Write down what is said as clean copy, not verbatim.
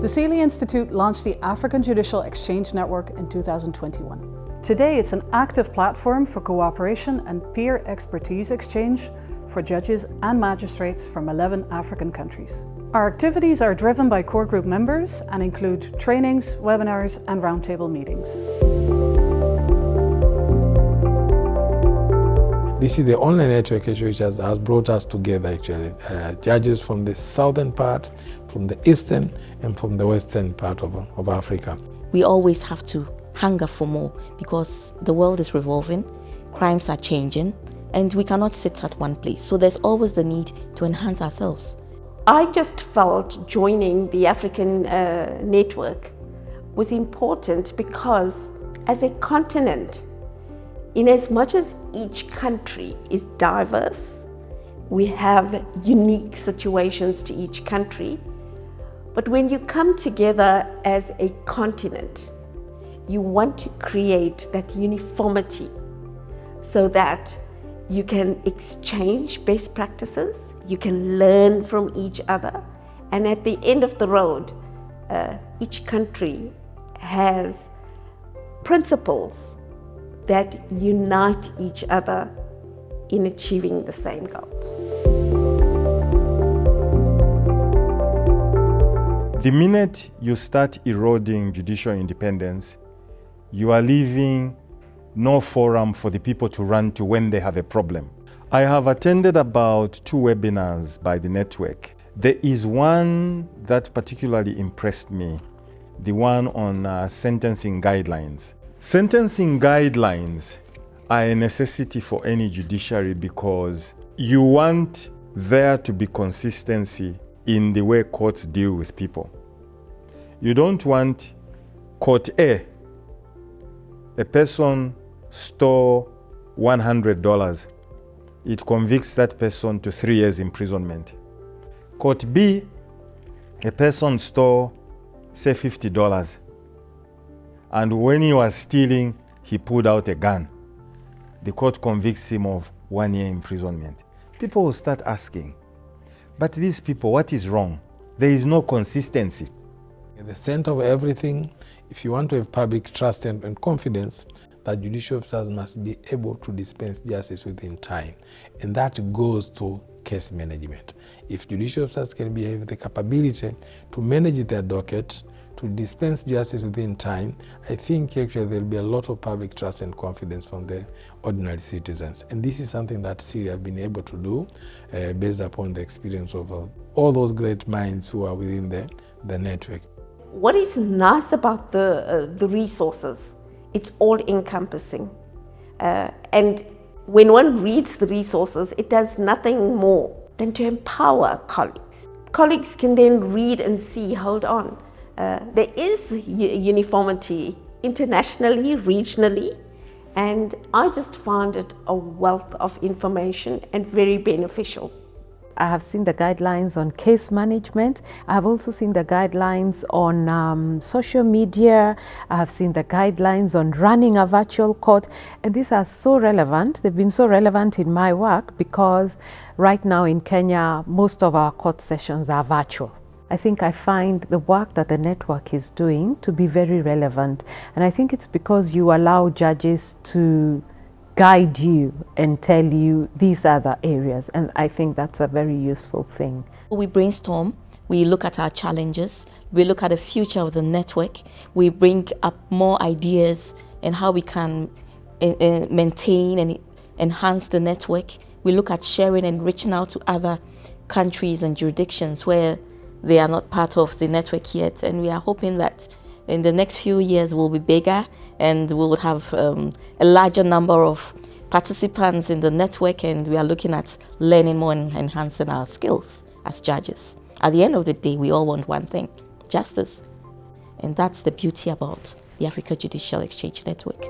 The Seeley Institute launched the African Judicial Exchange Network in 2021. Today, it's an active platform for cooperation and peer expertise exchange for judges and magistrates from 11 African countries. Our activities are driven by core group members and include trainings, webinars, and roundtable meetings. This is the only network which has brought us together actually. Judges from the southern part, from the eastern and from the western part of Africa. We always have to hunger for more because the world is revolving, crimes are changing, and we cannot sit at one place. So there's always the need to enhance ourselves. I just felt joining the African network was important because as a continent, in as much as each country is diverse, we have unique situations to each country. But when you come together as a continent, you want to create that uniformity so that you can exchange best practices, you can learn from each other, and at the end of the road, each country has principles that unite each other in achieving the same goals. The minute you start eroding judicial independence, you are leaving no forum for the people to run to when they have a problem. I have attended about 2 webinars by the network. There is one that particularly impressed me, the one on sentencing guidelines. Sentencing guidelines are a necessity for any judiciary because you want there to be consistency in the way courts deal with people. You don't want court A person stole $100, it convicts that person to 3 years imprisonment. Court B, a person stole, say, $50. And when he was stealing, he pulled out a gun. The court convicts him of 1 year imprisonment. People will start asking, but these people, what is wrong? There is no consistency. At the center of everything, if you want to have public trust and confidence, that judicial officers must be able to dispense justice within time. And that goes to case management. If judicial officers can have the capability to manage their docket, to dispense justice within time, I think actually there'll be a lot of public trust and confidence from the ordinary citizens. And this is something that Syria have been able to do based upon the experience of all those great minds who are within the network. What is nice about the resources, it's all encompassing. And when one reads the resources, it does nothing more than to empower colleagues. Colleagues can then read and see, hold on, there is uniformity internationally, regionally, and I just found it a wealth of information and very beneficial. I have seen the guidelines on case management. I have also seen the guidelines on social media. I have seen the guidelines on running a virtual court. And these are so relevant. They've been so relevant in my work because right now in Kenya, most of our court sessions are virtual. I think I find the work that the network is doing to be very relevant. And I think it's because you allow judges to guide you and tell you these are the areas, and I think that's a very useful thing. We brainstorm, we look at our challenges, we look at the future of the network, we bring up more ideas and how we can maintain and enhance the network. We look at sharing and reaching out to other countries and jurisdictions where they are not part of the network yet, and we are hoping that in the next few years we'll be bigger and we will have a larger number of participants in the network, and we are looking at learning more and enhancing our skills as judges. At the end of the day, we all want one thing, justice. And that's the beauty about the African Judicial Exchange Network.